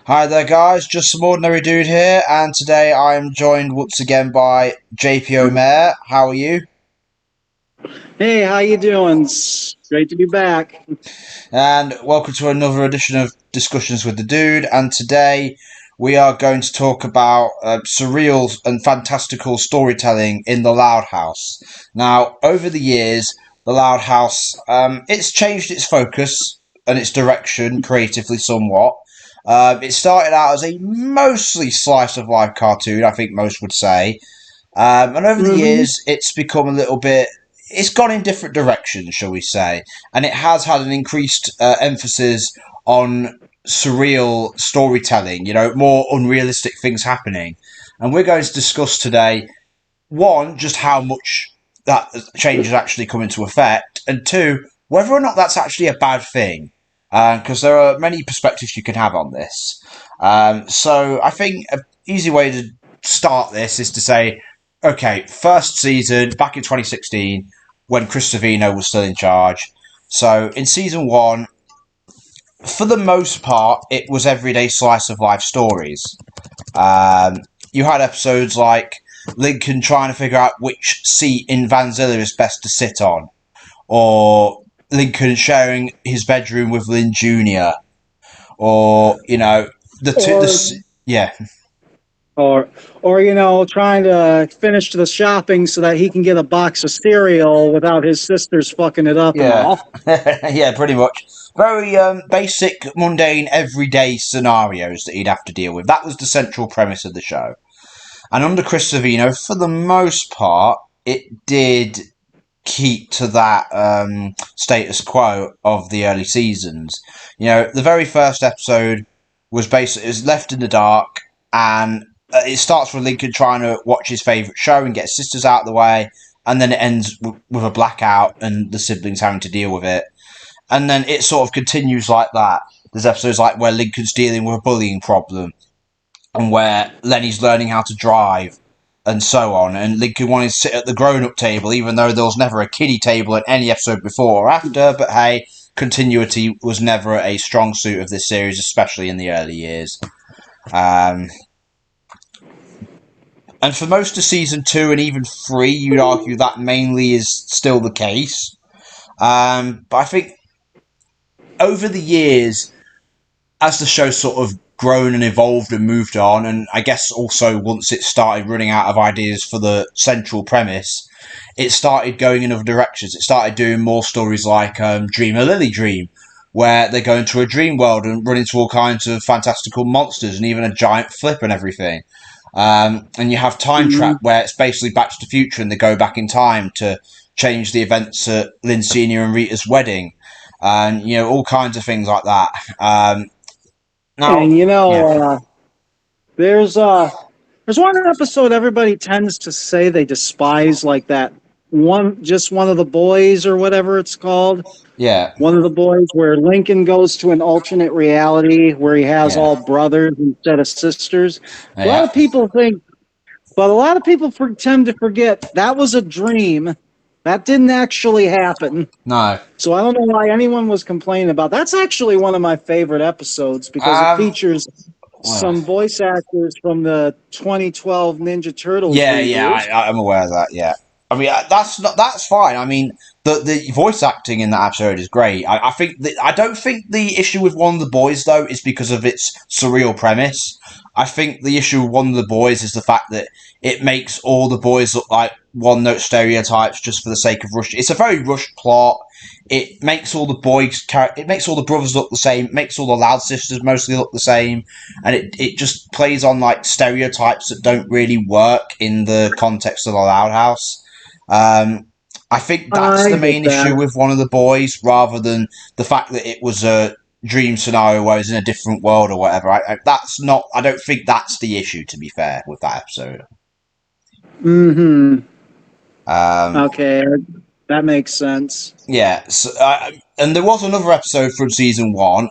Hi there, guys. Just some ordinary dude here, and today I am joined once again by JPOmare. How are you? Hey, how you doing? It's great to be back. And welcome to another edition of Discussions with the Dude. And today we are going to talk about surreal and fantastical storytelling in the Loud House. Now, over the years, the Loud House it's changed its focus and its direction creatively somewhat. It started out as a mostly slice of life cartoon, I think most would say. And over the hmm years, it's become a little bit. It's gone in different directions, shall we say. And it has had an increased emphasis on surreal storytelling, more unrealistic things happening. And we're going to discuss today, one, just how much that change has actually come into effect, and two, whether or not that's actually a bad thing. Because there are many perspectives you can have on this. So I think an easy way to start this is to say, okay, first season back in 2016 when Chris Savino was still in charge. So in season one, for the most part, it was everyday slice of life stories. Um, you had episodes like Lincoln trying to figure out which seat in Vanzilla is best to sit on, or Lincoln sharing his bedroom with Lynn Jr., or Or yeah, or trying to finish the shopping so that he can get a box of cereal without his sisters fucking it up and yeah, all. yeah, pretty much. Very basic, mundane, everyday scenarios that he'd have to deal with. That was the central premise of the show. And under Chris Savino, for the most part, it did keep to that status quo of the early seasons. The very first episode was left in the dark, and it starts with Lincoln trying to watch his favourite show and get his sisters out of the way, and then it ends with a blackout and the siblings having to deal with it. And then it sort of continues like that. There's episodes like where Lincoln's dealing with a bullying problem, and where Lenny's learning how to drive, and so on. And Lincoln wanted to sit at the grown-up table, even though there was never a kiddie table in any episode before or after. But hey, continuity was never a strong suit of this series, especially in the early years. Um, and for most of season two and even three, you'd argue that mainly is still the case. But I think over the years, as the show sort of grown and evolved and moved on, and I guess also once it started running out of ideas for the central premise, it started going in other directions. It started doing more stories like Dream a Lily Dream, where they go into a dream world and run into all kinds of fantastical monsters and even a giant flip and everything. And you have Time Trap, hmm where it's basically Back to the Future and they go back in time to change the events at Lynn Sr. and Rita's wedding. And, all kinds of things like that. Now, And yeah, there's there's one episode everybody tends to say they despise, like that one of the boys or whatever it's called. yeah, One of the boys where Lincoln goes to an alternate reality where he has yeah, all brothers instead of sisters. A lot yeah. of people think, but a lot of people tend to forget that was a dream. That didn't actually happen. No. So I don't know why anyone was complaining about. That's actually one of my favorite episodes because it Um. features Well, some voice actors from the 2012 Ninja Turtles yeah, yeah. reboot. I'm aware of that. Yeah. I mean, that's fine. I mean, the voice acting in that episode is great. I think I don't think the issue with One of the Boys though is because of its surreal premise. I think the issue with One of the Boys is the fact that it makes all the boys look like one note stereotypes just for the sake of rush. It's a very rushed plot. It makes all the it makes all the brothers look the same. It makes all the Loud sisters mostly look the same, and it just plays on like stereotypes that don't really work in the context of the Loud House. Um, I think that's I the get main issue that. with One of the Boys, rather than the fact that it was a dream scenario where it's in a different world or whatever. That's not. I don't think that's the issue. To be fair, with that episode. Mm-hmm. Um, Okay, that makes sense. Yeah, so, and there was another episode from season one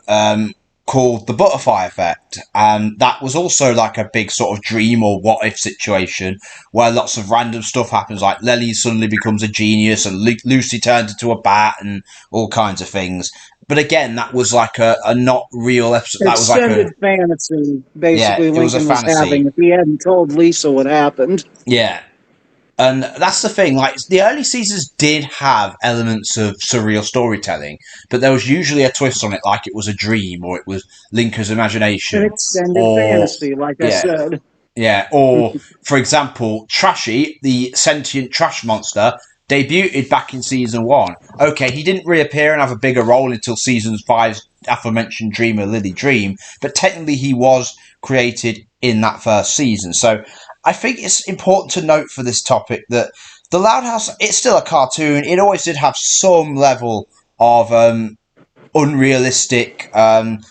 called The Butterfly Effect, and that was also like a big sort of dream or what if situation where lots of random stuff happens, like Lily suddenly becomes a genius and Lucy turns into a bat and all kinds of things. but again, that was like a not real episode. That was like a Extended fantasy, yeah, basically, it was a Lincoln was having fantasy. if he hadn't told Lisa what happened. Yeah, and that's the thing. Like the early seasons did have elements of surreal storytelling, but there was usually a twist on it, like it was a dream or it was Lincoln's An imagination, extended or fantasy, like I yeah, said. yeah, or for example, Trashy, the sentient trash monster, debuted back in season one. Okay, he didn't reappear and have a bigger role until season five's aforementioned Dreamer Lily Dream, but technically he was created in that first season. So I think it's important to note for this topic that the Loud House, it's still a cartoon. It always did have some level of unrealistic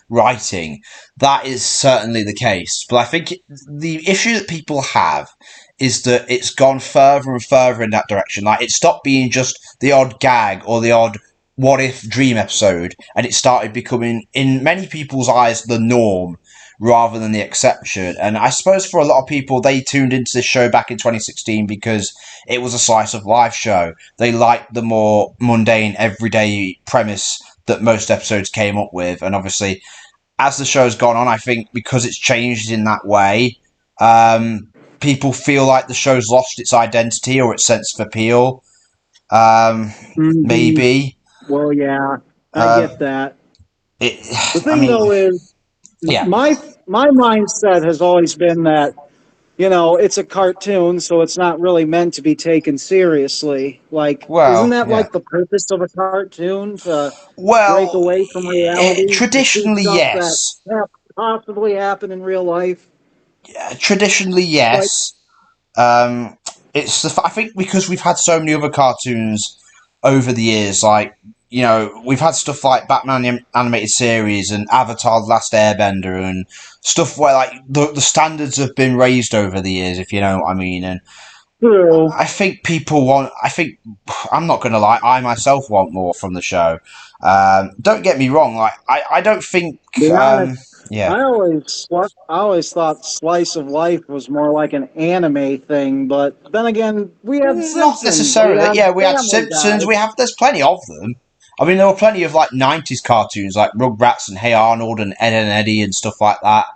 writing. That is certainly the case. But I think the issue that people have is that it's gone further and further in that direction. Like it stopped being just the odd gag or the odd what if dream episode, and it started becoming, in many people's eyes, the norm rather than the exception. And I suppose for a lot of people, they tuned into this show back in 2016 because it was a slice of life show. They liked the more mundane, everyday premise that most episodes came up with. And obviously, as the show's gone on, I think because it's changed in that way, people feel like the show's lost its identity or its sense of appeal. Um, Hmm. maybe. Well, yeah, I Uh, get that. it. The I thing, mean, though, is yeah. my mindset has always been that it's a cartoon, so it's not really meant to be taken seriously. Like, isn't Well, that yeah. like the purpose of a cartoon to break Well, away from reality, to see traditionally, stuff that yes. possibly happen in real life? Traditionally, Like, yes. It's I think because we've had so many other cartoons over the years, like we've had stuff like Batman the animated series and Avatar: The Last Airbender and stuff where like the standards have been raised over the years, if you know what I mean. And true. I think people want. I think I'm not going to lie. I myself want more from the show. Don't get me wrong. Like I don't think. To be honest, Yeah. I always thought slice of life was more like an anime thing, but then again, we had Not Simpsons, we necessarily. had Yeah, we had Family Guy. Simpsons. We have. There's plenty of them. I mean, there were plenty of like '90s cartoons, like Rugrats and Hey Arnold and Ed and Eddie and stuff like that.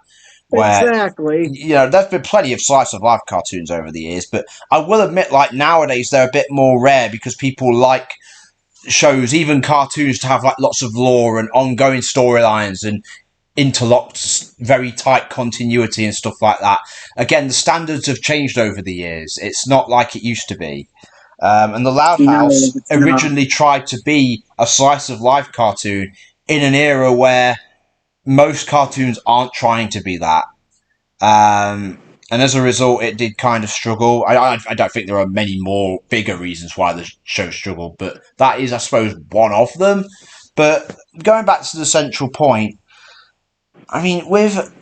Where Exactly. there's been plenty of slice of life cartoons over the years, but I will admit, like nowadays, they're a bit more rare because people like shows, even cartoons, to have like lots of lore and ongoing storylines and interlocked, very tight continuity and stuff like that. Again, the standards have changed over the years. It's not like it used to be. And the Loud No, House it's not. originally tried to be a slice of life cartoon in an era where most cartoons aren't trying to be that. And as a result, it did kind of struggle. I don't think there are many more bigger reasons why the show struggled, but that is, I suppose, one of them. But going back to the central point, I mean, with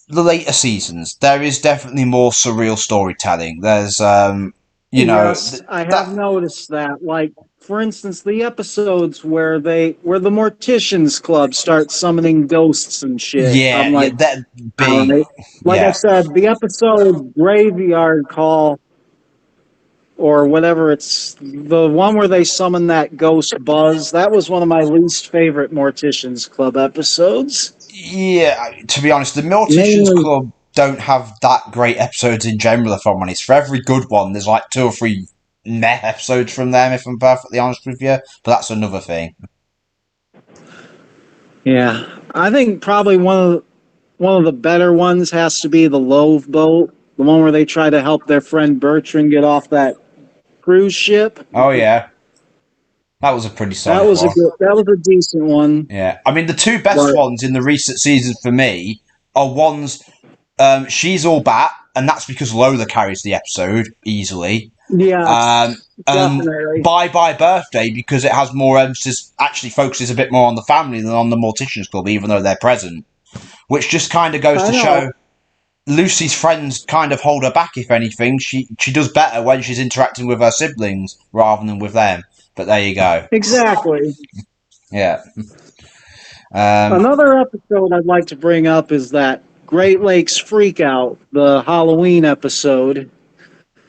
the later seasons, there is definitely more surreal storytelling. There's, Yes, I have that, noticed that. Like, for instance, the episodes where the Morticians Club starts summoning ghosts and shit. yeah, I'm yeah, like, that all big, right. Like I yeah, said, the episode Graveyard Call or whatever, it's the one where they summon that ghost Buzz. That was one of my least favorite Morticians Club episodes. yeah. To be honest, the Morticians Mainly, Club don't have that great episodes in general. If I'm honest, for every good one, there's like two or three meh episodes from them. If I'm perfectly honest with you, but that's another thing. yeah. I think probably one of the better ones has to be the Love Boat, the one where they try to help their friend Bertrand get off that cruise ship. Oh yeah, that was a pretty solid one. That was a decent one. Yeah, I mean the two best But ones in the recent seasons for me are ones. She's all bat, and that's because Lola carries the episode easily. yes, And definitely. Bye Bye Birthday because it has more emphasis, actually focuses a bit more on the family than on the Morticians Club, even though they're present. Which just kind of goes I to know show Lucy's friends kind of hold her back, if anything. She does better when she's interacting with her siblings rather than with them. But there you go. exactly. Yeah. Um, Another episode I'd like to bring up is that Great Lakes Freakout, the Halloween episode.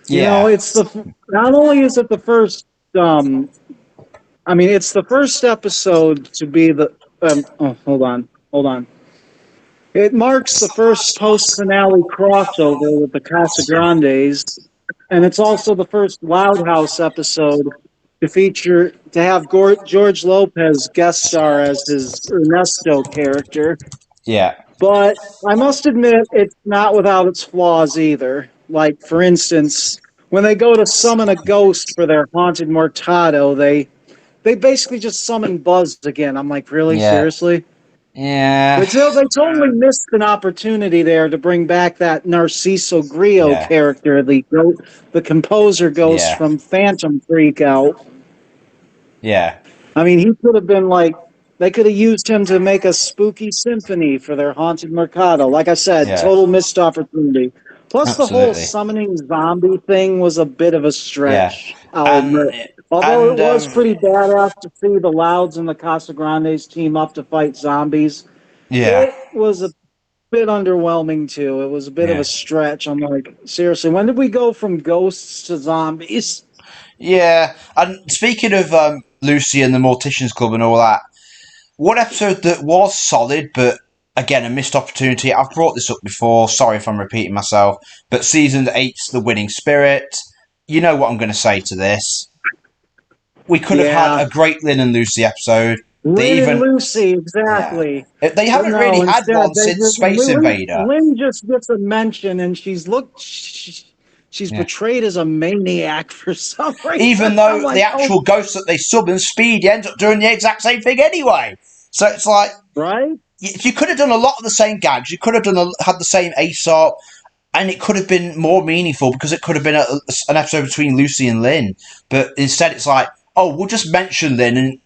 yeah. It's the not only is it the first um, I mean, it's the first episode to be the. Oh, hold on. It marks the first post finale crossover with the Casagrandes, and it's also the first Loud House episode to have George Lopez guest star as his Ernesto character. Yeah, But I must admit, it's not without its flaws either. Like, for instance, when they go to summon a ghost for their haunted Mortado, they basically just summon Buzz again. I'm like, really? yeah, Seriously? yeah, They totally missed an opportunity there to bring back that Narciso Grillo yeah, character, the composer ghost yeah, from Phantom Freakout. yeah, I mean, he could have been like, they could have used him to make a spooky symphony for their haunted Mercado. Like I said, yeah, total missed opportunity. Plus, the whole absolutely. summoning zombie thing was a bit of a Yeah, stretch, I'll and admit. Although it and was pretty badass to see the Louds and the Casagrandes team up to fight zombies, yeah, it was a bit underwhelming too. It was a bit of a yeah, stretch. I'm like, seriously, when did we go from ghosts to zombies? yeah. And speaking of Lucy and the Morticians Club and all that, one episode that was solid, but again a missed opportunity. I've brought this up before. Sorry if I'm repeating myself, but season eight's The Winning Spirit. You know what I'm going to say to this. We could have had Yeah, a great Lynn and Lucy episode. They Lynn and even, Lucy, yeah, exactly. they But haven't really no, had instead one they since just Space Invader. Lynn just gets a mention, and she's Yeah. portrayed as a maniac for some reason. Even I'm though the like, oh, actual ghost that they summon, Speedy, ends up doing the exact same thing anyway. So it's like, right, if you could have done a lot of the same gags, you could have had the same Aesop, and it could have been more meaningful because it could have been an episode between Lucy and Lynn. But instead, it's like, oh, we'll just mention Lynn and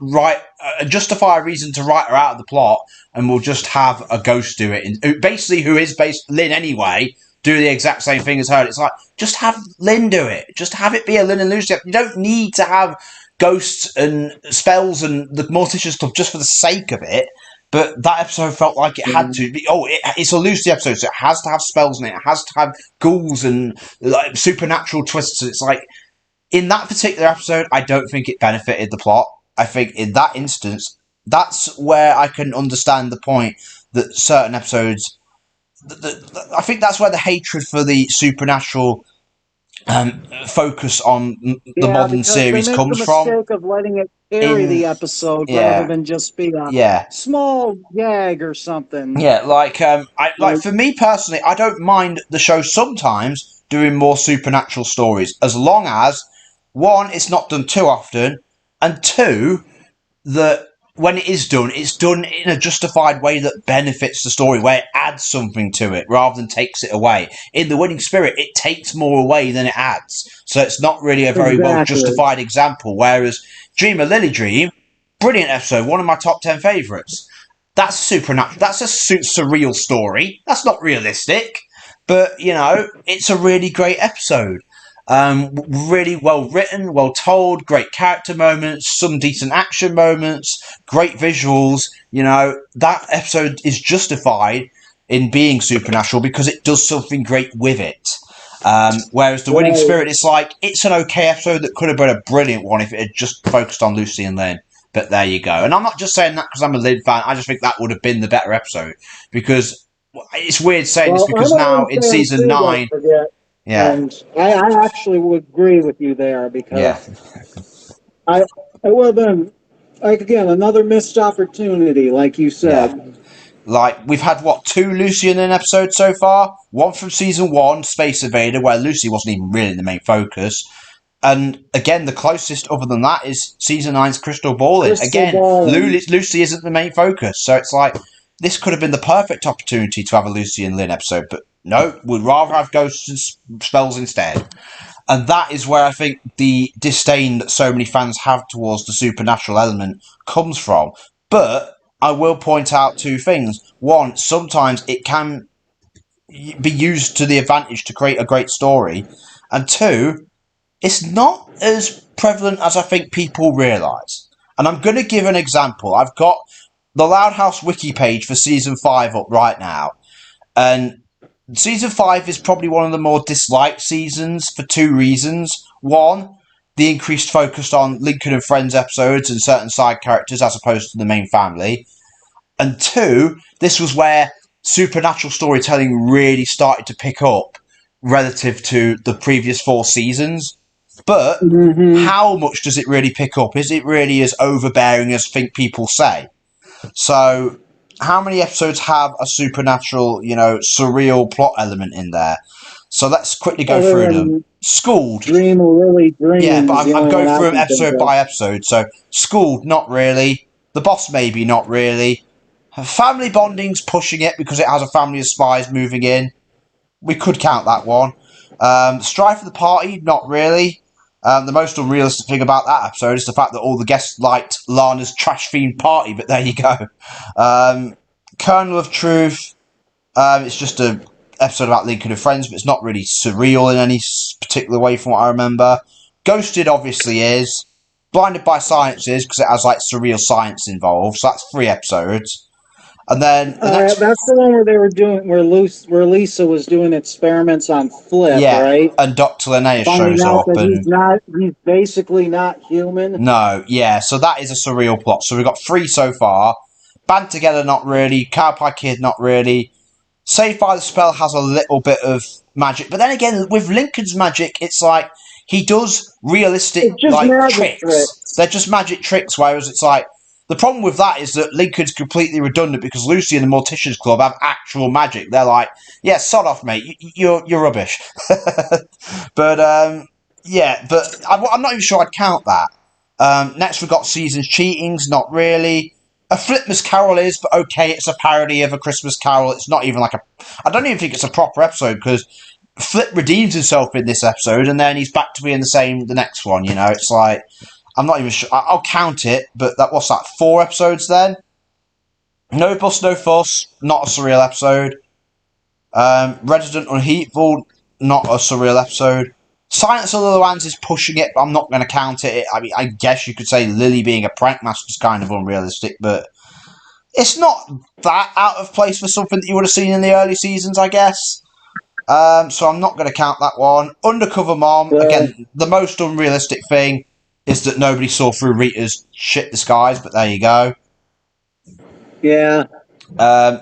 justify a reason to write her out of the plot, and we'll just have a ghost do it. And basically, who is based Lynn anyway, do the exact same thing as her. It's like, just have Lynn do it. Just have it be a Lynn and Lucy. You don't need to have ghosts and spells and the Mortician stuff just for the sake of it. But that episode felt like it had to be. Oh, it's a Lucy episode, so it has to have spells in it. It has to have ghouls and like supernatural twists. It's like in that particular episode, I don't think it benefited the plot. I think in that instance, that's where I can understand the point that certain episodes. I think that's where the hatred for the supernatural focus on the yeah, modern because they series make the comes from. mistake of letting it carry In the episode rather yeah, than just be a yeah, small gag or something. yeah. Like Like, for me personally, I don't mind the show sometimes doing more supernatural stories as long as one, it's not done too often, and two, that when it is done, it's done in a justified way that benefits the story, where it adds something to it rather than takes it away. In The Winning Spirit, it takes more away than it adds. So it's not really a very well exactly. justified example. Whereas Dream a Lily Dream, brilliant episode, one of my top 10 favourites. That's supernatural. That's a surreal story. That's not realistic. But, you know, it's a really great episode. Really well written, well told, great character moments, some decent action moments, great visuals. You know, that episode is justified in being supernatural because it does something great with it. Whereas The Winning Right. Spirit, it's like, it's an okay episode that could have been a brilliant one if it had just focused on Lucy and Lynn. But there you go. And I'm not just saying that because I'm a Lynn fan. I just think that would have been the better episode. Because it's weird saying this Well, I'm because a now Lynn in fan season too, don't 9, forget. yeah, And I actually would agree with you there yeah. because I it would have been like again another missed opportunity, like you Yeah. said. Like, we've had, what, two Lucy in an episode so far? One from season 1, Space Invader, where Lucy wasn't even really the main focus. And again, the closest other than that is season 9's Crystal Balling. Crystal Again, Ball. Lucy isn't the main focus. So it's like, this could have been the perfect opportunity to have a Lucy and Lynn episode. But no, we'd rather have ghosts and spells instead. And that is where I think the disdain that so many fans have towards the supernatural element comes from. But I will point out two things. One, sometimes it can be used to the advantage to create a great story. And two, it's not as prevalent as I think people realise. And I'm going to give an example. I've got the Loud House wiki page for season 5 up right now. And season 5 is probably one of the more disliked seasons for two reasons. One, the increased focus on Lincoln and Friends episodes and certain side characters as opposed to the main family. And two, this was where supernatural storytelling really started to pick up relative to the previous 4 seasons. But Mm-hmm. how much does it really pick up? Is it really as overbearing as think people say? So, how many episodes have a supernatural, surreal plot element in there? So let's quickly go Other through them. than Schooled, Dream Lily yeah, but Dreams, the I'm only going one I through them can think episode of. by episode. So, Schooled, not really. The Boss, maybe, not really. Family Bonding's pushing it because it has a family of spies moving in. We could count that one. Strife of the Party, not really. The most unrealistic thing about that episode is the fact that all the guests liked Lana's trash-themed party, but there you go. Kernel of Truth, it's just a episode about Lincoln and Friends, but it's not really surreal in any particular way from what I remember. Ghosted obviously is. Blinded by Science is, because it has like surreal science involved, so that's 3 episodes. And then the next, That's the one where they were doing where Lisa was doing experiments on Flip, yeah, right? and Dr. Linnaeus Finding shows out up, that and he's basically not human. no, yeah, so that is a surreal plot. So we've got 3 so far. Band Together, not really. Cowpie Kid, not really. Saved by the Spell has a little bit of magic, but then again, with Lincoln's magic, it's like he does realistic It's just like magic tricks. tricks. They're just magic tricks, whereas it's like the problem with that is that Lincoln's completely redundant because Lucy and the Morticians Club have actual magic. They're like, yeah, sod off, mate. You're rubbish. Yeah, but I'm not even sure I'd count that. Next, we've got Seasons Cheatings, not really. A Flipmas Carol is, but okay, it's a parody of A Christmas Carol. It's not even like a. I don't even think it's a proper episode because Flip redeems himself in this episode and then he's back to being the next one, It's like. I'm not even sure. I'll count it, but what's that? 4 episodes then? No Bus, No Fuss, not a surreal episode. Resident Unheatful, not a surreal episode. Silence of the Lowlands is pushing it, but I'm not going to count it. I mean, I guess you could say Lily being a prank master is kind of unrealistic, but it's not that out of place for something that you would have seen in the early seasons, I guess. So I'm not going to count that one. Undercover Mom, Well, again, the most unrealistic thing is that nobody saw through Rita's shit disguise, but there you go. yeah,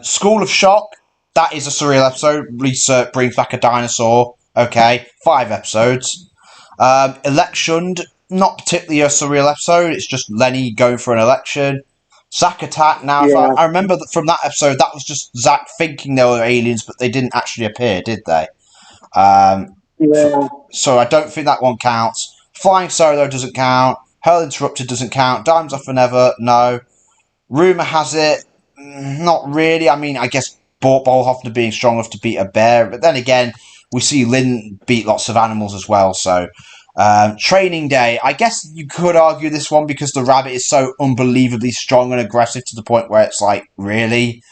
School of Shock, that is a surreal episode. Lisa brings back a dinosaur. Okay, 5 episodes. Electioned, not particularly a surreal episode. It's just Lenny going for an election. Zack Attack. Now, if yeah, I remember that from that episode, that was just Zack thinking they were aliens, but they didn't actually appear, did they? Um, yeah. so I don't think that one counts. Flying Solo doesn't count. Hell Interrupted doesn't count. Dimes Off Forever, no. Rumour has it, not really. I mean, I guess Bolhoffner being strong enough to beat a bear, but then again, we see Lynn beat lots of animals as well. So, Training Day, I guess you could argue this one because the rabbit is so unbelievably strong and aggressive to the point where it's like, really?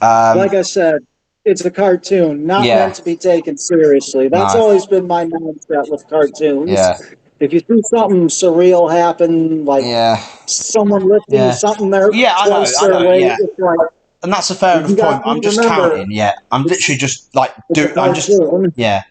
Like I said, it's a cartoon, not Yeah, meant to be taken seriously. That's no, always been my mindset with cartoons. yeah, If you see something surreal happen, like yeah, someone lifting yeah. something there Yeah, twice I their know, weight, yeah. it's like And that's a fair you enough got point. to I'm just remember counting, yeah. I'm literally it's just like it's a cartoon. yeah.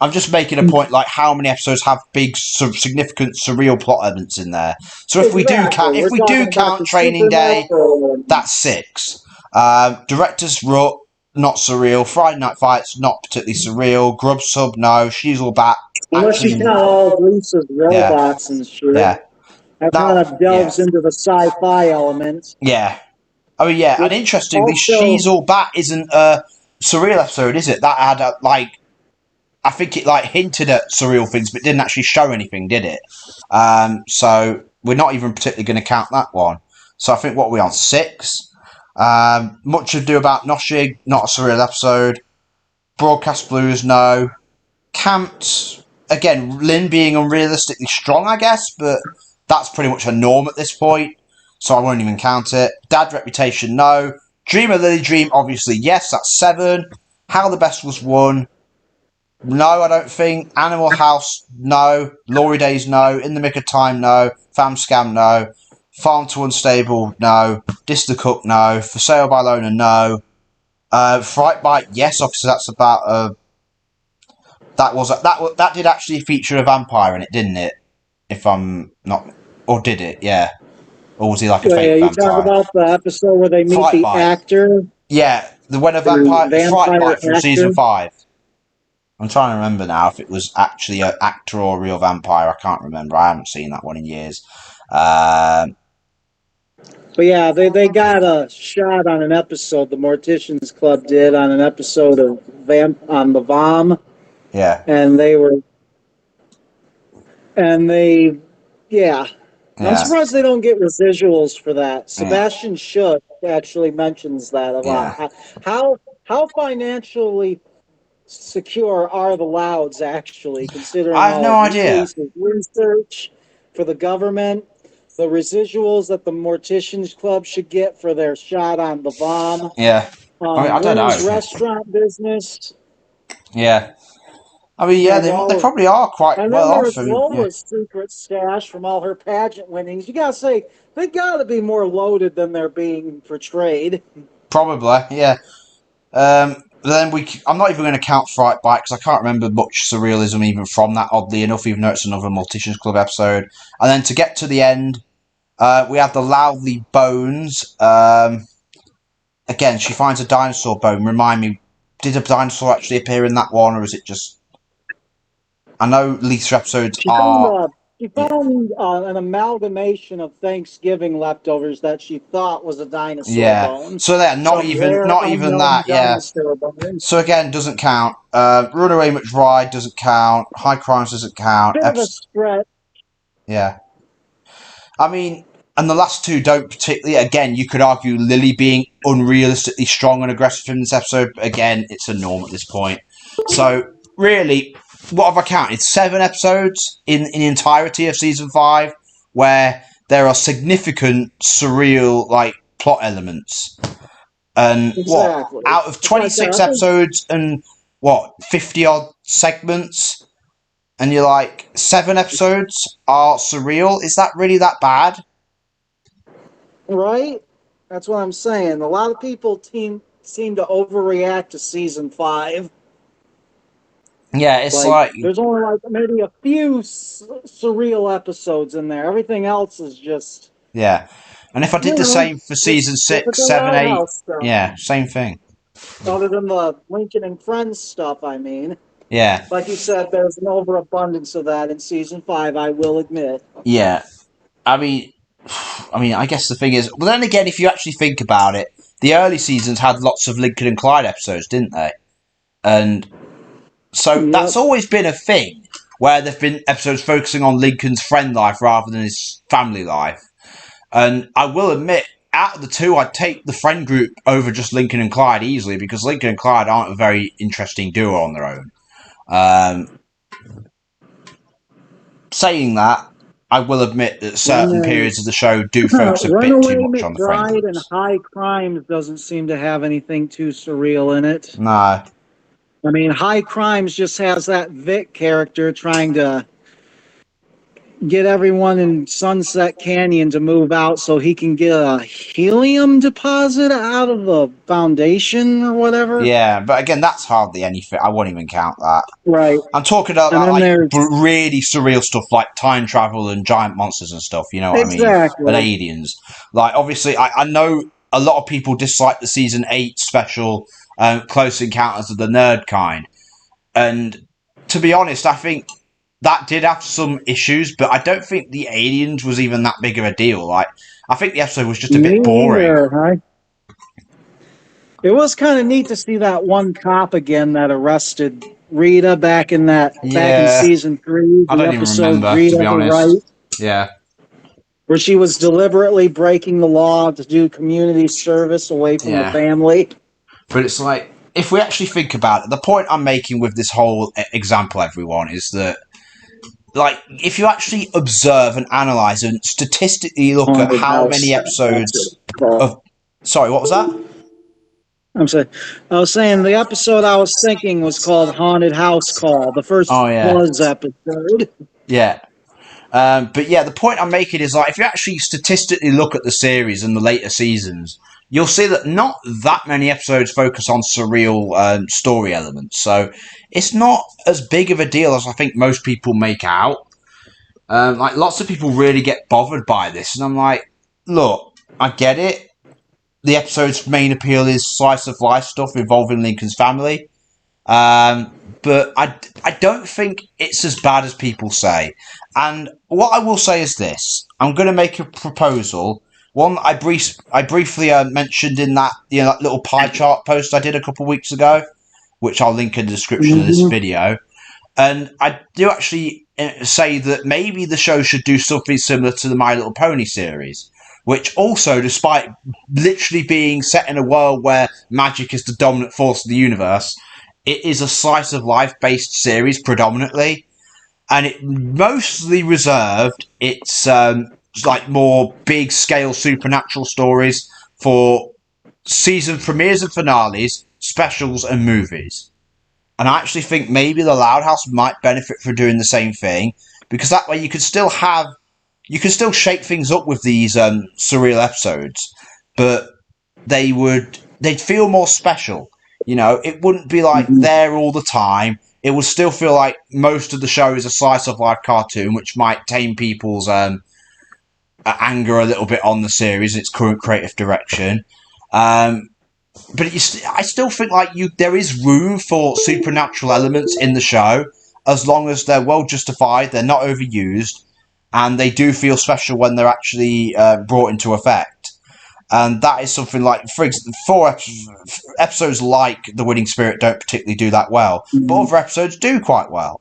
I'm just making a point like how many episodes have big significant surreal plot elements in there. So Exactly. We're if we talking do about count the Training Day, supernatural that's ones. 6. Director's Rut, not surreal. Friday Night Fights, not particularly surreal. Grub Sub, no. She's All Back, Unless you actually, count all of Lisa's yeah, robots and shit. yeah. That kind Now, of yeah, delves into the sci-fi element, yeah. Oh yeah, and which interestingly, also, She's All Back isn't a surreal episode, is it? That had like I think it like hinted at surreal things, but didn't actually show anything, did it? So we're not even particularly going to count that one. So I think what are we on 6? Much Ado About Noshig, not a surreal episode. Broadcast Blues, no. Camped, again, Lynn being unrealistically strong, I guess, but that's pretty much a norm at this point, so I won't even count it. Dad Reputation, no. Dream of Lily Dream, obviously, yes, that's 7. How the Best Was Won, no, I don't think. Animal House, no. Laurie Days, no. In the Mick of Time, no. Fam Scam, no. Farm to Unstable, no. Dis the Cook, no. For Sale by Loner, no. Fright Bite, yes, obviously that's about that did actually feature a vampire in it, didn't it? If I'm not, or did it? Yeah, or was he like a Yeah, fake you talk vampire? about the episode where they meet Fright the bite. actor, Yeah, the when a the vampire fright vampire bite from actor. season 5. I'm trying to remember now if it was actually an actor or a real vampire. I can't remember. I haven't seen that one in years. Um, But yeah, they got a shot on an episode. The Morticians Club did on an episode of on the Vom, yeah, and they, yeah. And I'm yeah, surprised they don't get residuals for that. yeah, Sebastian Schutt actually mentions that a lot. yeah. How financially secure are the Louds actually, considering I have all no of idea. Reese's research for the government, the residuals that the Morticians Club should get for their shot on the Vom, Yeah, I mean, I don't Lynn's know. restaurant business, Yeah, I mean, yeah, and they all of. probably are quite And then well there's off. I mean, yeah, Lola's secret stash from all her pageant winnings. You gotta say they gotta be more loaded than they're being portrayed. probably. Yeah. Then I'm not even going to count Fright Bite because I can't remember much surrealism even from that. Oddly enough, even though it's another Morticians Club episode. And then to get to the end, we have the Loudly Bones. Again, she finds a dinosaur bone. Remind me, did a dinosaur actually appear in that one, or is it just? I know later episodes She found are. a she Yeah, found an amalgamation of Thanksgiving leftovers that she thought was a dinosaur yeah. bone, So they're some rare not even unknown that. Yeah. dinosaur bone. So again, doesn't count. Runaway McBride doesn't count. High Crimes doesn't count. Bit of a stretch, Yeah. I mean, and the last two don't particularly. Again, you could argue Lily being unrealistically strong and aggressive in this episode, but again, it's a norm at this point. So, really, what have I counted? 7 episodes in the entirety of season 5, where there are significant surreal, like, plot elements. And what? exactly. Out of It's like 26 that. I think episodes and what, 50 odd segments? And you're like, 7 episodes are surreal? Is that really that bad? right. That's what I'm saying. A lot of people seem to overreact to season 5. Yeah, it's Like, like, there's only like maybe a few surreal episodes in there. Everything else is just, yeah. And if I did the same for just season 6, typical 7, 8, Roundhouse stuff. yeah, same thing. Other than the Lincoln and Friends stuff, I mean. Yeah, Like you said, there's an overabundance of that in season 5, I will admit. yeah. I mean, I guess the thing is, well, then again, if you actually think about it, the early seasons had lots of Lincoln and Clyde episodes, didn't they? And so that's Yep. always been a thing where there've been episodes focusing on Lincoln's friend life rather than his family life. And I will admit, out of the two, I'd take the friend group over just Lincoln and Clyde easily because Lincoln and Clyde aren't a very interesting duo on their own. Um, Saying that, I will admit that And certain then periods of the show do focus a bit Runaway too much on the friend McBride and groups. High Crimes doesn't seem to have anything too surreal in it. No. I mean, High Crimes just has that Vic character trying to get everyone in Sunset Canyon to move out so he can get a helium deposit out of the foundation or whatever. Yeah, but again, that's hardly anything. I won't even count that. Right. I'm talking about And then like there's really surreal stuff like time travel and giant monsters and stuff. You know what I mean? And exactly. aliens. Like, obviously, I know a lot of people dislike the season 8 special, Close Encounters of the Nerd kind. And to be honest, I think that did have some issues, but I don't think the aliens was even that big of a deal. Like, I think the episode was just a Me bit boring. either. It was kind of neat to see that one cop again that arrested Rita back in Yeah, season 3, I the don't even episode remember, to Rita be the honest. Right, Yeah. where she was deliberately breaking the law to do community service away from the Yeah. family. But it's like, if we actually think about it, the point I'm making with this whole example, everyone, is that, like, if you actually observe and analyze and statistically look at Haunted how house. many That's what episodes it's called. of. Sorry, what was that? I'm sorry. I was saying the episode I was thinking was called Haunted House Call, the first Oh, yeah. Buzz episode. Yeah. But yeah, the point I'm making is like if you actually statistically look at the series and the later seasons, you'll see that not that many episodes focus on surreal story elements. So it's not as big of a deal as I think most people make out. Like lots of people really get bothered by this, and I'm like, look, I get it. The episode's main appeal is slice of life stuff involving Lincoln's family. But I don't think it's as bad as people say. And what I will say is this: I'm going to make a proposal. One I briefly mentioned in that that little pie chart post I did a couple of weeks ago, which I'll link in the description of this Mhm. video. And I do actually say that maybe the show should do something similar to the My Little Pony series, which also, despite literally being set in a world where magic is the dominant force of the universe, it is a slice of life based series predominantly, and it mostly reserved its like more big scale supernatural stories for season premieres and finales, specials, and movies. And I actually think maybe the Loud House might benefit from doing the same thing, because that way you can still shake things up with these surreal episodes, but they'd feel more special. It wouldn't be like Mhm. there all the time. It would still feel like most of the show is a slice of life cartoon, which might tame people's anger a little bit on the series, its current creative direction. Um, but I still think like there is room for supernatural elements in the show, as long as they're well justified, they're not overused, and they do feel special when they're actually brought into effect. And that is something like, for example, episodes like The Winning Spirit don't particularly do that well, but Mhm. other episodes do quite well.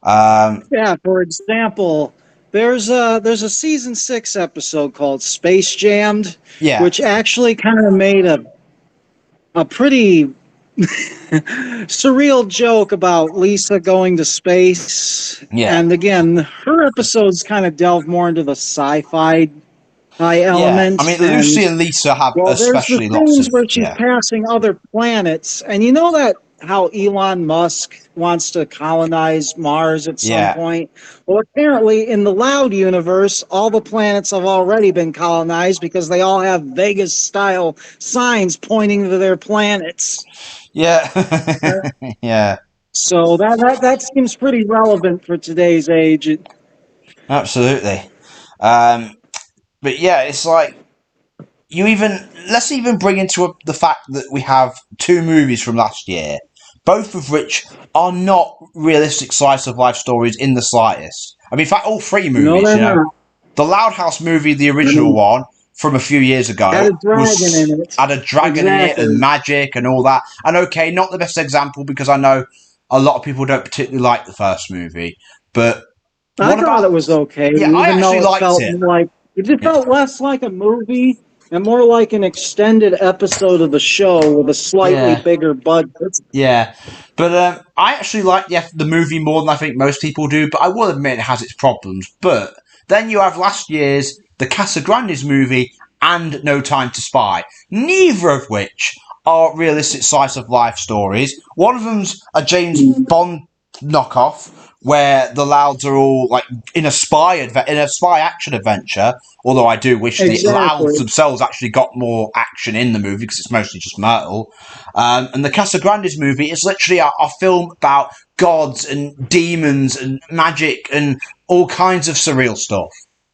Um, Yeah, for example, there's a season 6 episode called Space Jammed, yeah, which actually kind of made a pretty surreal joke about Lisa going to space. yeah, And again, her episodes kind of delve more into the sci-fi yeah. I element. mean, Lucy And and Lisa have well, there's the especially lots scenes of where she's yeah, passing other planets, and you know that how Elon Musk wants to colonize Mars at some yeah. point. Well, apparently in the Loud universe, all the planets have already been colonized because they all have Vegas style signs pointing to their planets. Yeah, yeah, So that seems pretty relevant for today's age. absolutely. Um, but yeah, it's like let's even bring into the fact that we have two movies from last year, both of which are not realistic slice of life stories in the slightest. I mean, in fact, all three No, movies, they're not. the Loud House movie, the I original mean, one from a few years had ago, a dragon in it. had a dragon in it and Exactly. magic and all that. And okay, not the best example because I know a lot of people don't particularly like the first movie, but I what thought about? it was okay, Yeah, I even though actually it liked felt it. like it just Yeah. felt less like a movie and more like an extended episode of the show with a slightly Yeah. bigger budget. Yeah, but I actually like the movie more than I think most people do. But I will admit it has its problems. But then you have last year's the Casagrandes movie and No Time to Spy, neither of which are realistic slice of life stories. One of them's a James Bond knockoff where the Louds are all like in in a spy action adventure. Although I do wish the Louds Exactly. themselves actually got more action in the movie because it's mostly just Myrtle. And the Casagrandes movie is literally a film about gods and demons and magic and all kinds of surreal stuff.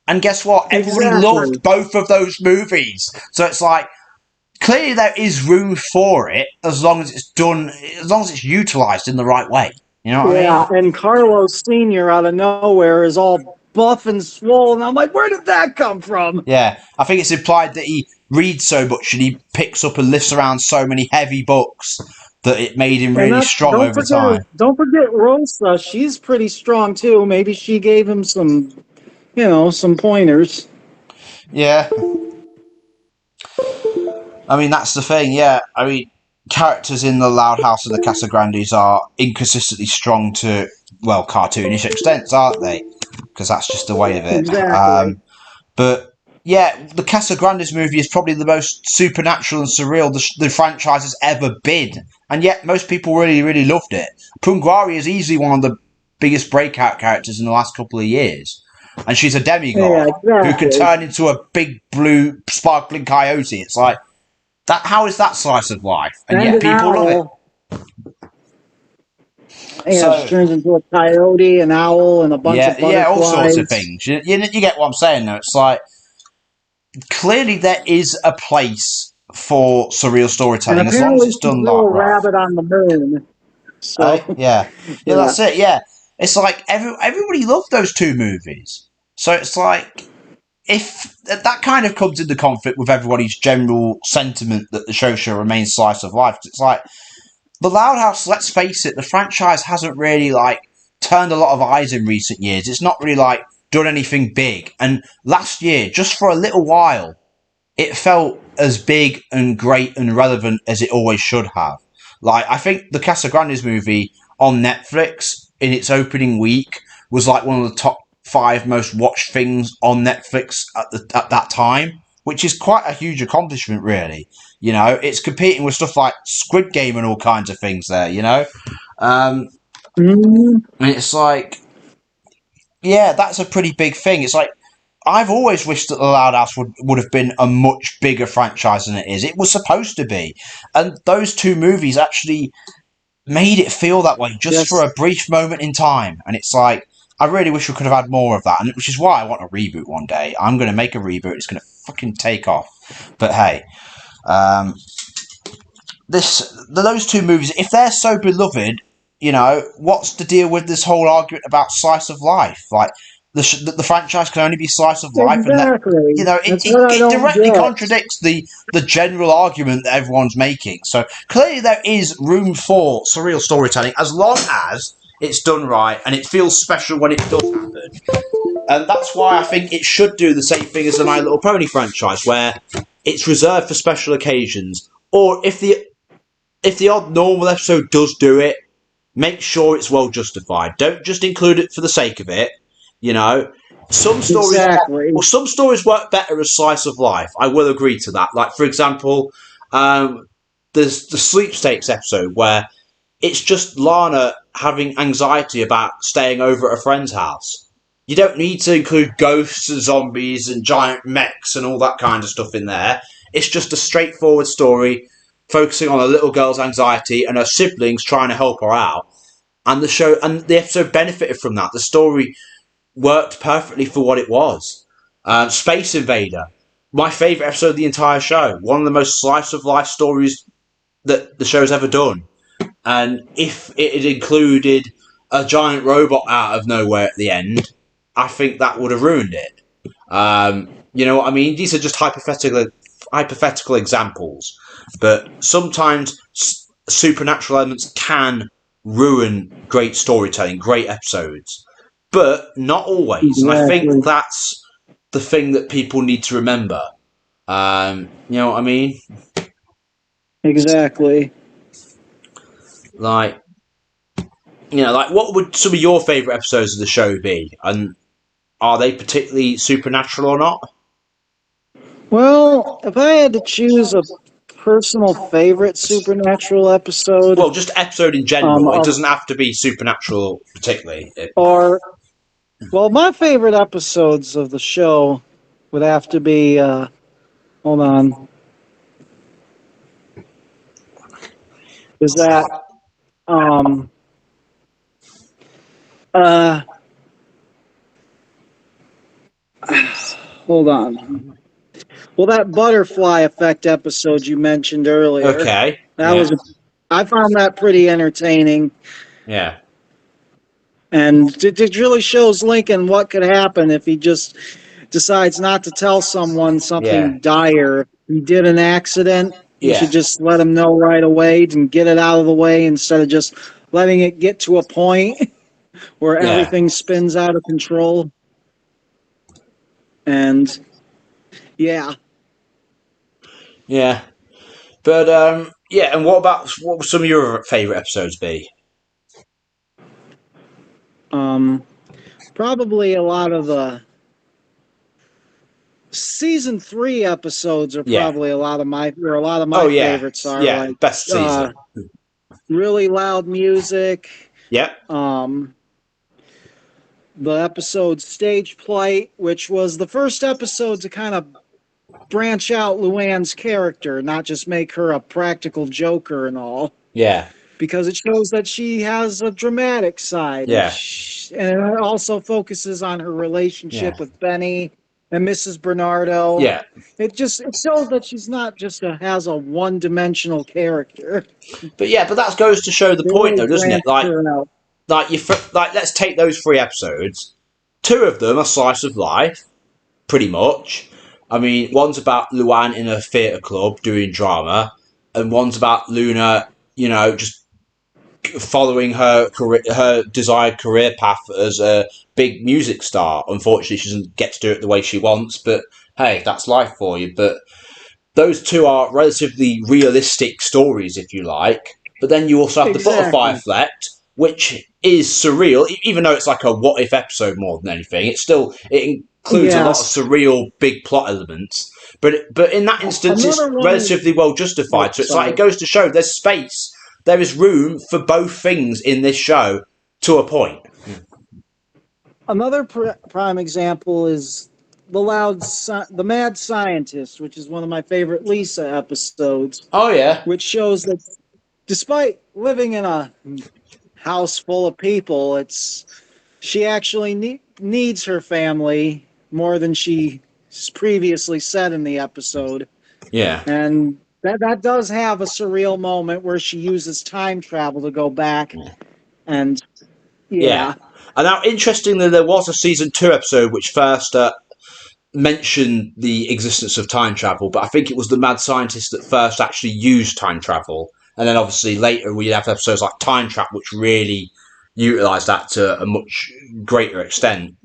And guess what? Everybody loved Exactly. both of those movies. So it's like, clearly there is room for it as long as it's done, as long as it's utilized in the right way. You know what I mean? Yeah, and Carlos Sr. out of nowhere is all buff and swollen. I'm like, where did that come from? Yeah. I think it's implied that he reads so much and he picks up and lifts around so many heavy books that it made him And really not strong over time. don't forget Rosa. She's pretty strong too. Maybe she gave him some, some pointers. Yeah. I mean, that's the thing, yeah. I mean, characters in the Loud House and the Casagrandes are inconsistently strong to, well, cartoonish extents, aren't they? Because that's just the way of it. Exactly. But yeah, the Casagrandes movie is probably the most supernatural and surreal the franchise has ever been, and yet most people really, really loved it. Punguari is easily one of the biggest breakout characters in the last couple of years, and she's a Yeah, demigod who can exactly. turn into a big blue sparkling coyote. It's like that. How is that slice of life? And And yet an people love it. owl. Yeah, she So turns into a coyote, an owl, and a bunch yeah, of yeah, all sorts of butterflies. things. You get what I'm saying though. It's like clearly there is a place for surreal And storytelling as long as apparently it's she done drew like a right. rabbit on the moon. Eh? So, Yeah. Yeah, yeah. that's it. Yeah, it's like everybody loved those two movies. So it's like if that kind of comes into conflict with everybody's general sentiment that the show should remain slice of life. It's like the Loud House. Let's face it, the franchise hasn't really like turned a lot of eyes in recent years. It's not really like done anything big. And last year, just for a little while, it felt as big and great and relevant as it always should have. Like, I think the Casagrandes movie on Netflix in its opening week was like one of the top 5 most watched things on Netflix at that time, which is quite a huge accomplishment, really. You know, it's competing with stuff like Squid Game and all kinds of things there, you know? Mm, And it's like, yeah, that's a pretty big thing. It's like, I've always wished that the Loud House would have been a much bigger franchise than it is. It was supposed to be. And those two movies actually made it feel that way just for yes, a brief moment in time. And it's like, I really wish we could have had more of that. And which is why I want a reboot one day. I'm going to make a reboot. It's going to fucking take off. But hey, um, those two movies, if they're so beloved, you know, what's the deal with this whole argument about slice of life? Like the franchise can only be slice of life, and that you exactly. know That's what I it don't directly get. contradicts the general argument that everyone's making. So clearly there is room for surreal storytelling as long as it's done right and it feels special when it does happen. And that's why I think it should do the same thing as the My Little Pony franchise, where it's reserved for special occasions. Or if the odd normal episode does do it, make sure it's well justified. Don't just include it for the sake of it. You know, some stories, Exactly. some stories work better as slice of life. I will agree to that. Like for example, there's the sweepstakes episode where it's just Lana having anxiety about staying over at a friend's house. You don't need to include ghosts and zombies and giant mechs and all that kind of stuff in there. It's just a straightforward story focusing on a little girl's anxiety and her siblings trying to help her out. And the episode benefited from that. The story worked perfectly for what it was. Space Invader, my favourite episode of the entire show. One of the most slice of life stories that the show's ever done. And if it had included a giant robot out of nowhere at the end, I think that would have ruined it. You know what I mean? These are just hypothetical examples, but sometimes supernatural elements can ruin great storytelling, great episodes, but not always. And I think Exactly. that's the thing that people need to remember. You know what I mean? Exactly. Like, you know, like what would some of your favourite episodes of the show be? And are they particularly supernatural or not? Well, if I had to choose a personal favorite supernatural episode, Well, just episode in general. It of doesn't have to be supernatural particularly. or well, my favorite episodes of the show would have to be. Hold on, is that um uh hold on. Well, that butterfly effect episode you mentioned earlier, Okay. that Yeah. was I found that pretty entertaining. Yeah. And it really shows Lincoln what could happen if he just decides not to tell someone Yeah. something dire. He did an accident. He Yeah. should just let him know right away and get it out of the way instead of just letting it get to a point where Yeah. everything spins out of control. And yeah, Yeah. But yeah. And what would some of your favourite episodes be? um, probably a lot of the season 3 episodes are Yeah. probably a lot of my where a lot of Oh my yeah. favorites are Yeah. like Best uh, season. really loud music. Yep. Um, the episode Stage Plight, which was the first episode to kind of branch out Luann's character, not just make her a practical joker and all. Yeah. because it shows that she has a dramatic side, Yeah, and it also focuses on her yeah, relationship with Benny and Mrs. Bernardo. yeah. It shows that she's not just has a one dimensional character. But that goes to show the They point, really though, doesn't it? branched her out. Like let's take those 3 episodes. 2 of them are slice of life, pretty much. I mean, one's about Luan in a theatre club doing drama, and one's about Luna, just following her desired career path as a big music star. Unfortunately, she doesn't get to do it the way she wants, but hey, that's life for you. But those two are relatively realistic stories, if you like. But then you also have the butterfly Exactly. effect, which is surreal, even though it's like a what if episode more than anything. It includes a lot of Yes. surreal big plot elements. But in that instance, Another it's one is, relatively well oh, justified. So it's like it sorry. goes to show there's space, there is room for both things in this show to a point. Another prime example is the Mad Scientist, which is one of my favorite Lisa episodes, Oh yeah, which shows that despite living in a house full of people, she actually needs her family more than she previously said in the episode, yeah. and that does have a surreal moment where she uses time travel to go back, and Yeah. yeah, And now, interestingly, there was a season 2 episode which first mentioned the existence of time travel, but I think it was the mad scientist that first actually used time travel. And then obviously later we have episodes like Time Trap, which really utilise that to a much greater extent.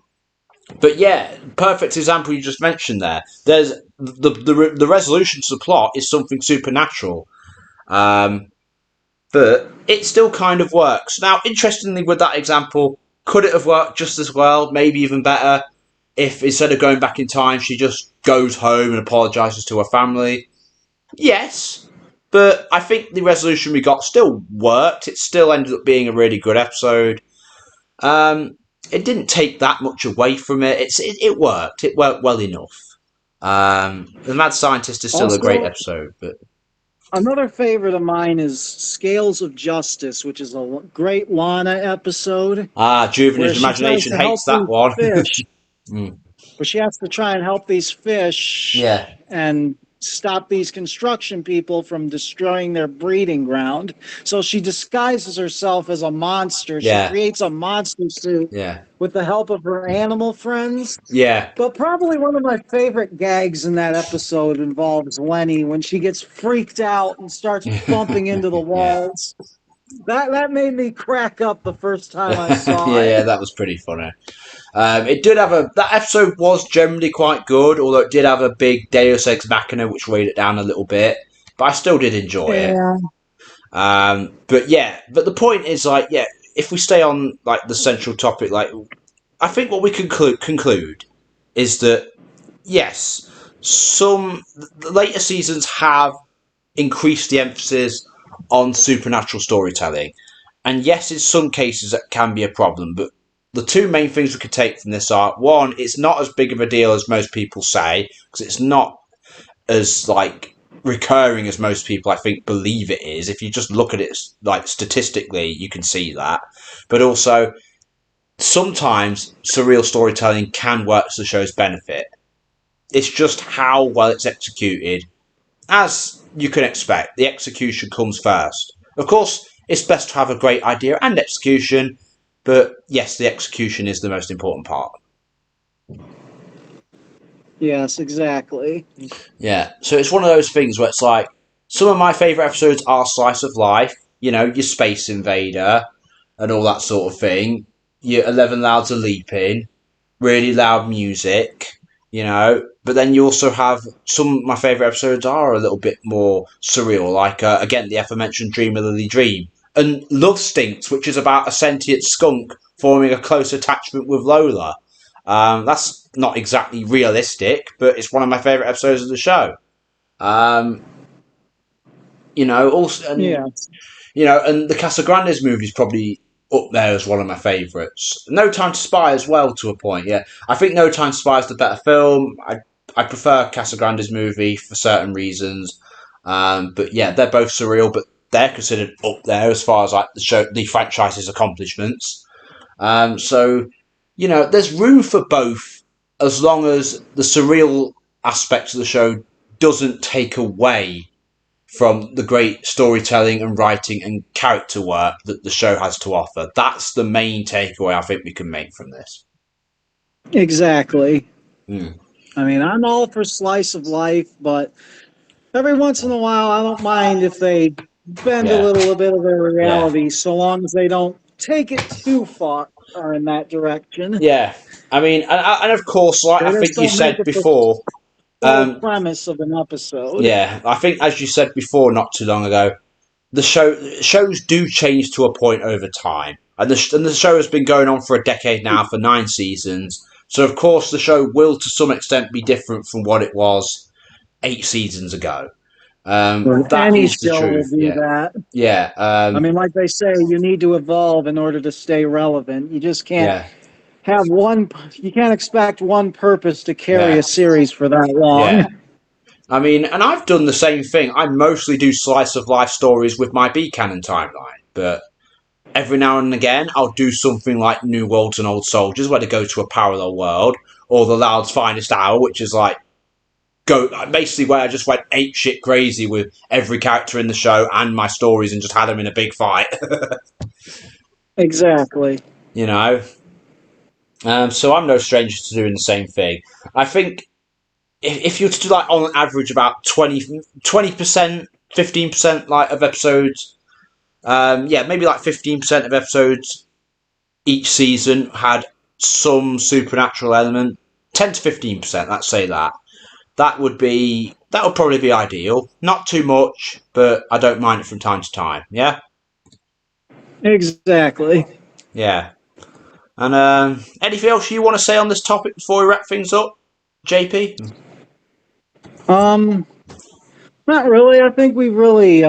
But yeah, perfect example you just mentioned there. There's the resolution to the plot is something supernatural. Um, but it still kind of works. Now, interestingly, with that example, could it have worked just as well, maybe even better, if instead of going back in time, she just goes home and apologises to her family? Yes, but I think the resolution we got still worked. It still ended up being a really good episode. Um, it didn't take that much away from it. It worked. It worked well enough. The Mad Scientist is still a great also. episode, but Another favorite of mine is Scales of Justice, which is a great Lana episode where Juvenage's she tries imagination to help hates that these one. fish, Mm. but she has to try and help these fish Yeah, and stop these construction people from destroying their breeding ground. So she disguises herself as a monster. She yeah, creates a monster suit yeah, with the help of her animal friends. yeah. But probably one of my favorite gags in that episode involves Lenny when she gets freaked out and starts bumping into the Yeah. walls. That made me crack up the first time I Yeah, saw it. yeah, that was pretty funny. It did have that episode was generally quite good, although it did have a big Deus Ex Machina which weighed it down a little bit. But I still did enjoy it. Yeah, But yeah, but the point is like, yeah, if we stay on like the central topic, like I think what we conclude is that yes, some the later seasons have increased the emphasis on supernatural storytelling. And yes, in some cases that can be a problem, but the two main things we could take from this are one, it's not as big of a deal as most people say, because it's not as like recurring as most people I think believe it is. If you just look at it like statistically, you can see that. But also sometimes surreal storytelling can work to the show's benefit. It's just how well it's executed. As you can expect, the execution comes first. Of course, it's best to have a great idea and execution, but yes, the execution is the most important part. yes, exactly. Yeah, so it's one of those things where it's like some of my favourite episodes are slice of life, your Space Invader and all that sort of thing. Your 11 Louds are leaping, really loud music, But then you also have some of my favourite episodes are a little bit more surreal, like again the aforementioned Dream of Lily Dream and Love Stinks, which is about a sentient skunk forming a close attachment with Lola. That's not exactly realistic, but it's one of my favourite episodes of the show. Um, also, Yeah, and the Casagrandes movie is probably up there as one of my favourites. No Time to Spy as well, to a point. Yeah, I think No Time to Spy is the better film. I prefer Casagrandes movie for certain reasons. But yeah, they're both surreal. But they're considered up there as far as like the franchise's accomplishments. So there's room for both as long as the surreal aspect of the show doesn't take away from the great storytelling and writing and character work that the show has to offer. That's the main takeaway I think we can make from this. Exactly. Mm. I mean, I'm all for slice of life, but every once in a while, I don't mind if they bend a Yeah, little bit of their yeah, reality, so long as they don't take it too far in that direction. yeah. I mean, and of course, like They I just think you don't make said it the before, whole um, premise of an episode. yeah, I think as you said before, not too long ago, the shows do change to a point over time, and the show has been going on for a decade now, for 9 seasons. So of course, the show will to some extent be different from what it was 8 seasons ago. Or That any is the show will truth. do Yeah, that. yeah, I mean, like they say, you need to evolve in order to stay relevant. You just can't yeah, have one, you can't expect one purpose to carry yeah, a series for that long. yeah. I mean, and I've done the same thing. I mostly do slice of life stories with my B canon timeline, but every now and again I'll do something like New Worlds and Old Soldiers, where they go to a parallel world, or The Loud's Finest Hour, which is like basically where I just went ape shit crazy with every character in the show and my stories and just had them in a big fight. Exactly. you know, so I'm no stranger to doing the same thing. I think if you were to do like on average about 20%, 15% like of episodes, yeah, maybe like 15% of episodes each season had some supernatural element. 10 to 15%, let's say that. That would probably be ideal. Not too much, but I don't mind it from time to time. Yeah, Exactly. yeah. And anything else you want to say on this topic before we wrap things up, JP? Um, Not really. I think we really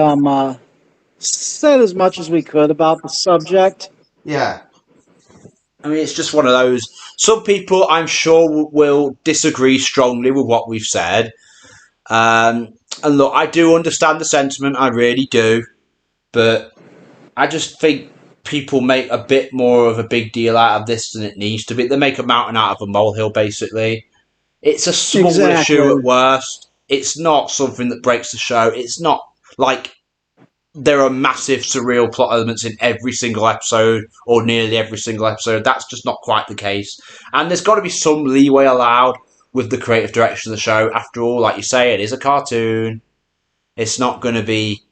said as much as we could about the subject. Yeah. I mean, it's just one of those. Some people, I'm sure, will disagree strongly with what we've said. And look, I do understand the sentiment. I really do. But I just think people make a bit more of a big deal out of this than it needs to be. They make a mountain out of a molehill, basically. It's a small issue at Exactly. worst. It's not something that breaks the show. It's not like there are massive surreal plot elements in every single episode or nearly every single episode. That's just not quite the case. And there's got to be some leeway allowed with the creative direction of the show. After all, like you say, it is a cartoon. It's not going to be,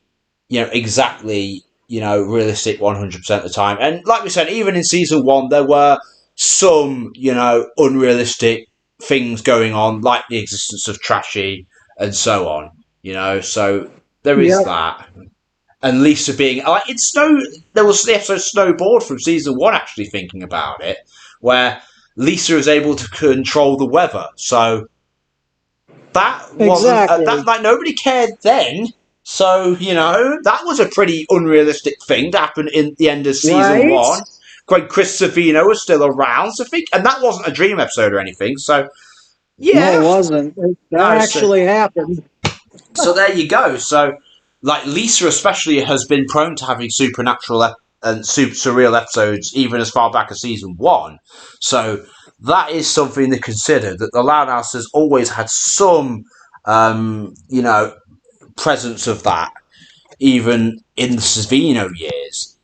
exactly, realistic 100% of the time. And like we said, even in season 1, there were some, unrealistic things going on, like the existence of Trashy and so on, so there is Yep. that. And Lisa being like it snow. There was the episode Snowboard from season 1. Actually, thinking about it, where Lisa is able to control the weather. So that wasn't that Exactly. like nobody cared then. So that was a pretty unrealistic thing to happen in the end of season Right? 1. When Chris Savino was still around, so and that wasn't a dream episode or anything. So No, it yeah, wasn't. That no. So actually happened. there you go. So, like Lisa, especially, has been prone to having supernatural and surreal episodes even as far back as season 1. So that is something to consider. That the Loud House has always had some, presence of that, even in the Savino years.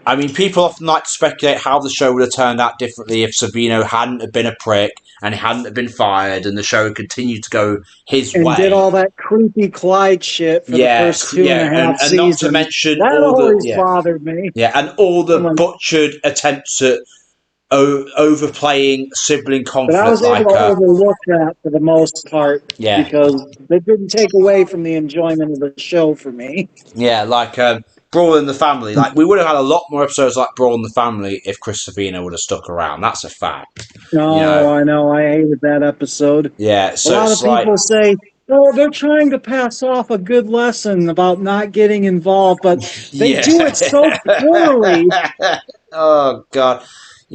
I mean, people often like to speculate how the show would have turned out differently if Savino hadn't have been a prick and he hadn't have been fired and the show had continued to go his And did way. all that creepy Clyde shit for the Yeah, first two and yeah, a half and not to seasons. mention That all the always bothered me. and all I'm the like, butchered attempts at overplaying sibling but I conflict, was able to overlook that for the most part yeah, because it didn't take away from the enjoyment of the show for me. yeah, like Brawl in the Family. Like we would have had a lot more episodes like Brawl in the Family if Chris Savino would have stuck around. That's a fact, you No, know. I know. I hated that episode. Yeah, A so lot of it's like people say, oh, they're trying to pass off a good lesson about not getting involved, but they yeah. do it so poorly. oh God,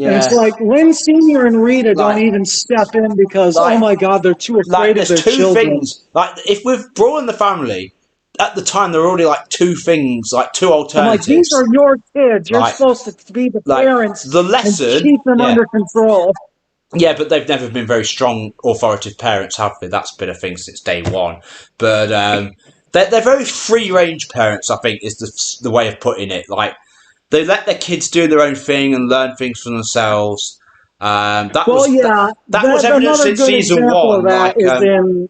And it's yeah. like Lynn Sr. and Rita don't Like even step in because, oh like my God, they're too like afraid of there's their two children. things. Like if with Brawl in the Family, at the time there were already like two things, like two I'm like, these are alternatives. your kids. You're Like, supposed to be the like parents the and lesson, keep them yeah, under control. yeah, but they've never been very strong, authoritative parents, have they? That's been a thing since day one. But they're very free range parents, I think, is the way of putting it. Like, they let their kids do their own thing and learn things for themselves. Well, yeah, That was that evidenced another in good season example of one. that Like, is in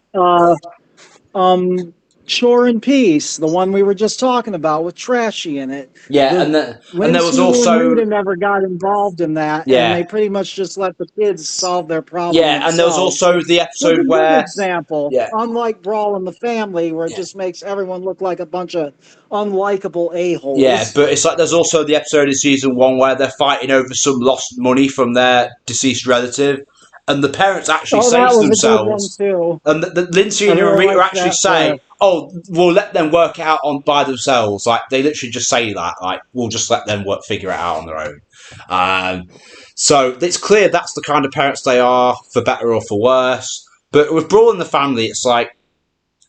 um Shore and Peace, the one we were just talking about with Trashy in it. yeah, The and Lynn, there was Skeeter, and also, Rita never got involved in that, and yeah, they pretty much just let the kids solve their problem yeah, and there was themselves. also the Was a episode good where, example, yeah, unlike Brawl in the Family, where it yeah, just makes everyone look like a bunch of unlikable yeah, a-holes. but it's like there's also the episode in season one where they're fighting over some lost money from their deceased relative, and the parents actually Oh, say that to was a good one themselves, too. and the Lindsay I and really Rita liked actually that there. say, "Oh, we'll let them work it out on by themselves." Like they literally just say that, like we'll just let them figure it out on their own. Um, so it's clear that's the kind of parents they are, for better or for worse. But with Brawl in the Family, it's like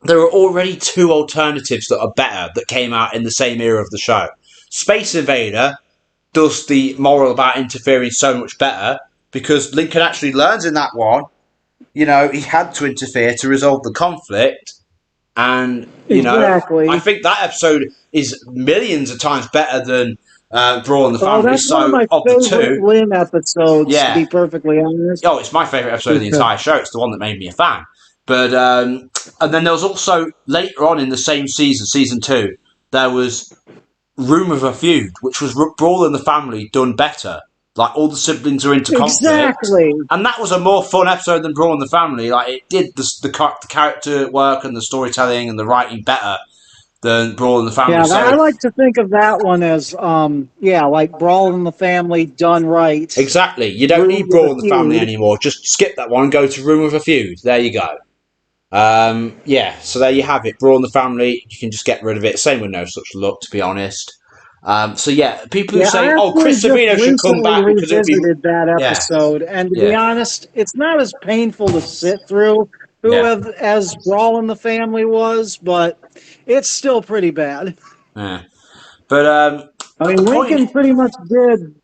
there are already two alternatives that are better that came out in the same era of the show. Space Invader does the moral about interfering so much better because Lincoln actually learns in that one. You know, he had to interfere to resolve the conflict, and I Exactly. think that episode is millions of times better than Brawl in the Oh, Family. that's one of So my of the favorite two, Lynn episodes, to yeah, be perfectly honest. oh, it's my favourite episode of the Because entire show. It's the one that made me a fan. But and then there was also later on in the same season, season two, there was Room of a Feud, which was Brawl in the Family done better. Like all the siblings are into conflict, exactly. and that was a more fun episode than Brawl in the Family. Like it did the character work and the storytelling and the writing better than Brawl in the Family. Yeah, I So like to think of that one as, yeah, like Brawl in the Family done right. exactly, you don't Room need with a Brawl in the Family Feud. anymore. Just skip that one and go to Room of a Feud. There you go. Yeah, so there you have it. Brawl in the Family, you can just get rid of it. Same with No Such Luck, to be honest. So yeah, people who Yeah, say, I "Oh, actually Chris just Savino should come recently back because it'll be," revisited that yeah, episode, and to be yeah, honest, it's not as painful to sit through yeah, as Brawl in the Family was, but it's still pretty bad. yeah. But I the mean, point, Lincoln pretty much did,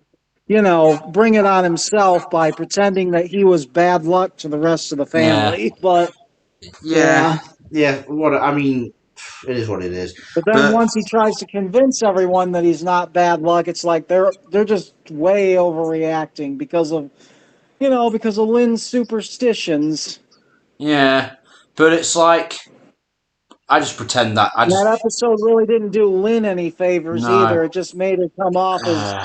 bring it on himself by pretending that he was bad luck to the rest of the yeah, family. But yeah, yeah. yeah. What I mean, it is what it is. But then But once he tries to convince everyone that he's not bad luck, it's like they're just way overreacting because of Lynn's superstitions. yeah, but it's like I just pretend that I That just episode really didn't do Lynn any favors no. either. It just made it come off as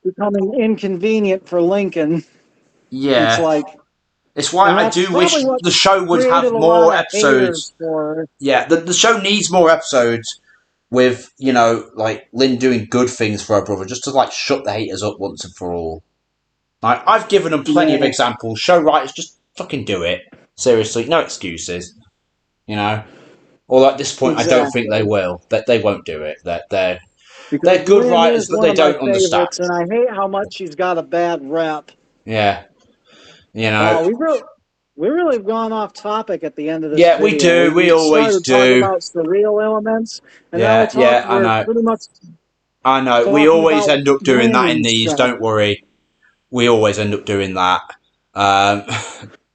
becoming inconvenient for Lincoln. It's Yeah, like, it's why and I that's do probably wish what the show would created have a lot more of episodes. haters for her. Yeah, the show needs more episodes with, like Lynn doing good things for her brother, just to like shut the haters up once and for all. Like I've given them plenty of Yeah, examples. Show writers, just fucking do it. Seriously, no excuses. You know. Although at this point, I don't think they exactly. will. That they won't do it. That Because they're good Lynn writers, is but one they of my don't favorites, understand. and I hate how much she's got a bad rep. Yeah, you know. Wow, we really have gone off topic at the end of this Yeah, we video. do. We We always started talking do. about surreal elements, and now Yeah, yeah. I we're know. pretty much I know. We talking always about end up doing Lynn that in and these. stuff. Don't worry. We always end up doing that. Um,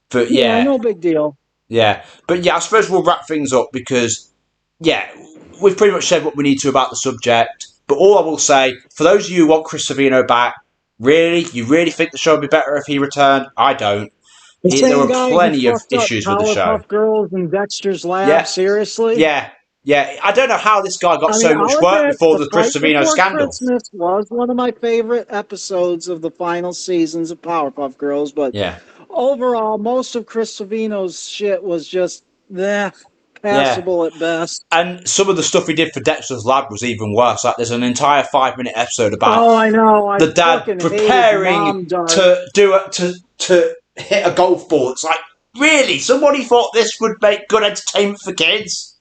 but Yeah, yeah, no big deal. yeah. But yeah, I suppose we'll wrap things up because yeah, we've pretty much said what we need to about the subject. But all I will say, for those of you who want Chris Savino back, really, you really think the show would be better if he returned? I don't. The There same were guy who plenty of fucked up issues with the show. Powerpuff Girls and Dexter's Lab, Yeah, seriously? yeah, yeah. I don't know how this guy got I mean, so much I'll work admit, before The the Chris Fight Savino Before scandal. Christmas was one of my favorite episodes of the final seasons of Powerpuff Girls, but Yeah, overall, most of Chris Savino's shit was just, yeah. passable at best. And some of the stuff he did for Dexter's Lab was even worse. Like, there's an entire 5 minute episode about Oh, I know. I the dad fucking hated preparing Mom Dart. to do it to hit a golf ball. It's like, really? Somebody thought this would make good entertainment for kids?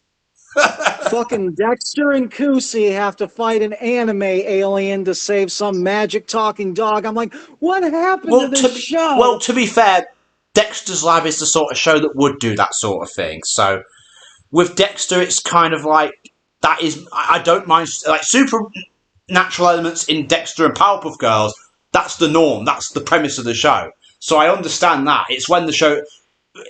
Fucking Dexter and Kusi have to fight an anime alien to save some magic talking dog. I'm like, what happened to Well, this show? to be fair, Dexter's Lab is the sort of show that would do that sort of thing. So with Dexter, it's kind of like that is, I don't mind, like, supernatural elements in Dexter and Powerpuff Girls. That's the norm. That's the premise of the show. So I understand that. It's when the show.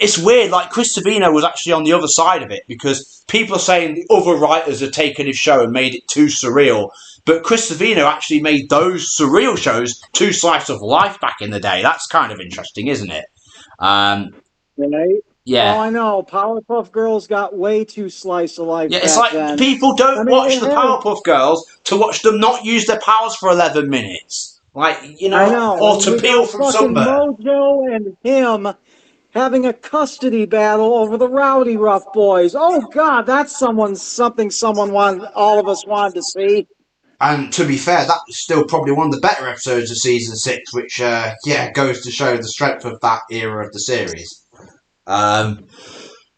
It's weird. Like, Chris Savino was actually on the other side of it because people are saying the other writers have taken his show and made it too surreal. But Chris Savino actually made those surreal shows too slice of life back in the day. That's kind of interesting, isn't it? Um, Right? Oh, yeah. I know. Powerpuff Girls got way too slice of life Yeah, it's back like then. people I don't mean, watch it the had. Powerpuff Girls to watch them not use their powers for 11 minutes. Like, I know, or and to we peel got from fucking sunburn. Mojo and him having a custody battle over the Rowdy Rough Boys. Oh God, that's something someone wanted, all of us wanted to see. And to be fair, that was still probably one of the better episodes of season 6, which, goes to show the strength of that era of the series.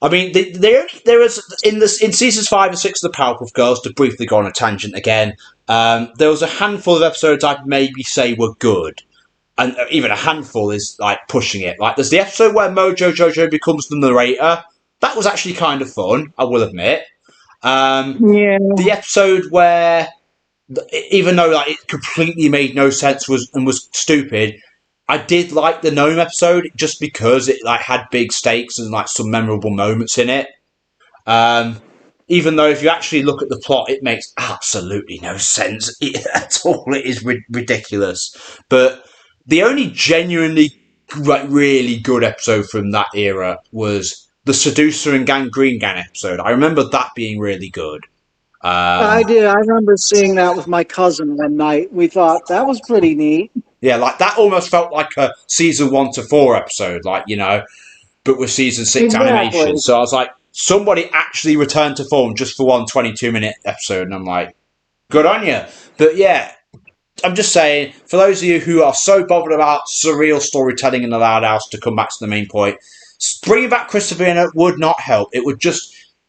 I mean, there was in seasons 5 and 6 of the Powerpuff Girls, to briefly go on a tangent again. There was a handful of episodes I'd maybe say were good, and even a handful is like pushing it. Like, there's the episode where Mojo Jojo becomes the narrator. That was actually kind of fun, I will admit. Yeah, The episode where, even though like it completely made no sense was stupid, I did like the gnome episode just because it like had big stakes and like some memorable moments in it. Um, Even though if you actually look at the plot, it makes absolutely no sense at all. It is ridiculous. But the only genuinely like really good episode from that era was the Seducer and Gangrene Gang episode. I remember that being really good. I Um, did. I remember seeing that with my cousin one night. We thought that was pretty neat. yeah, like that almost felt like a season 1 to 4 episode, like, but with season 6 animation. Exactly. So I was like, somebody actually returned to form just for one 22-minute episode, and I'm like, good on you. But yeah, I'm just saying, for those of you who are so bothered about surreal storytelling in the Loud House, to come back to the main point, bringing back Chris Savino would not help. It would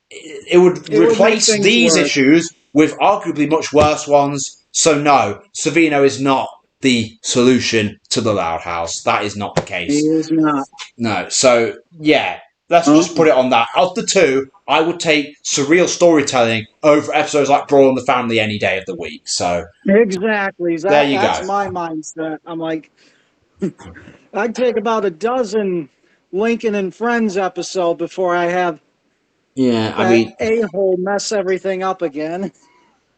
It would make replace things these worse. issues with arguably much worse ones. So no, Savino is not the solution to the Loud House. That is not the He case. is not. No. So yeah, let's just put Oh, it on that. Of the two, I would take surreal storytelling over episodes like Brawl in the Family any day of the week. So exactly. there That you that's go. my mindset. I'm like, I'd take about a dozen Lincoln and Friends episode before I have Yeah, I that mean, a-hole mess everything up again.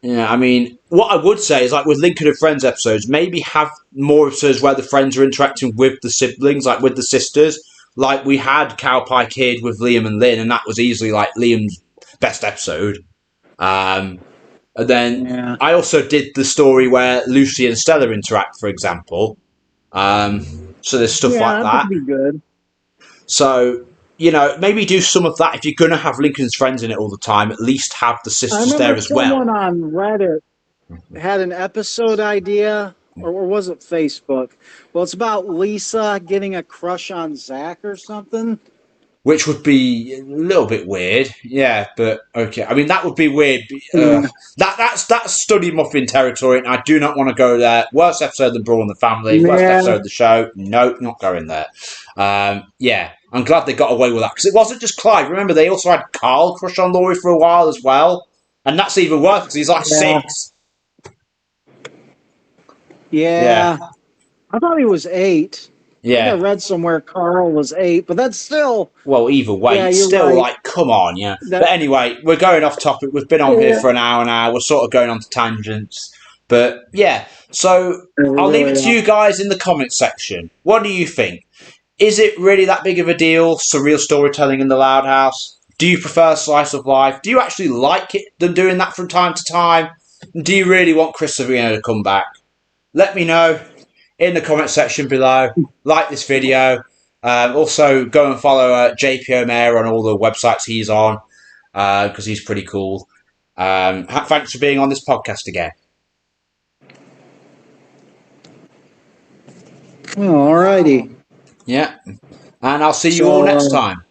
yeah, I mean, what I would say is, like, with Lincoln and Friends episodes, maybe have more episodes where the friends are interacting with the siblings, like with the sisters. Like, we had Cowpie Kid with Liam and Lynn, and that was easily like Liam's best episode. Um, and then Yeah. I also did the story where Lucy and Stella interact, for example. So there's stuff Yeah, like that that. would be good. So, maybe do some of that. If you're going to have Lincoln's friends in it all the time, at least have the I sisters remember there as well. someone on Reddit had an episode idea, or was it Facebook? Well, it's about Lisa getting a crush on Zach or something. Which would be a little bit weird. Yeah, but okay. I mean, that would be weird. Yeah. That's study muffin territory, and I do not want to go there. Worst episode than Brawl in the Family. Worst Yeah. episode of the show. No, not going there. Yeah, I'm glad they got away with that because it wasn't just Clive. Remember, they also had Carl crush on Laurie for a while as well, and that's even worse because he's like Yeah. 6. Yeah, Yeah. I thought he was 8. I think I yeah. read somewhere Carl was 8, but that's still. Well, either way, Yeah, it's you're still right. like, come on, yeah. That. But anyway, we're going off topic. We've been on here Yeah. for an hour now. We're sort of going on to tangents. But yeah, so We I'll leave it really to are. you guys in the comment section. What do you think? Is it really that big of a deal, surreal storytelling in the Loud House? Do you prefer slice of life? Do you actually like it, them doing that from time to time? Do you really want Chris Savino to come back? Let me know in the comment section below. Like this video. Also, go and follow JPOmare on all the websites he's on because he's pretty cool. Thanks for being on this podcast again. Alrighty. Yeah. And I'll see you all next So, time.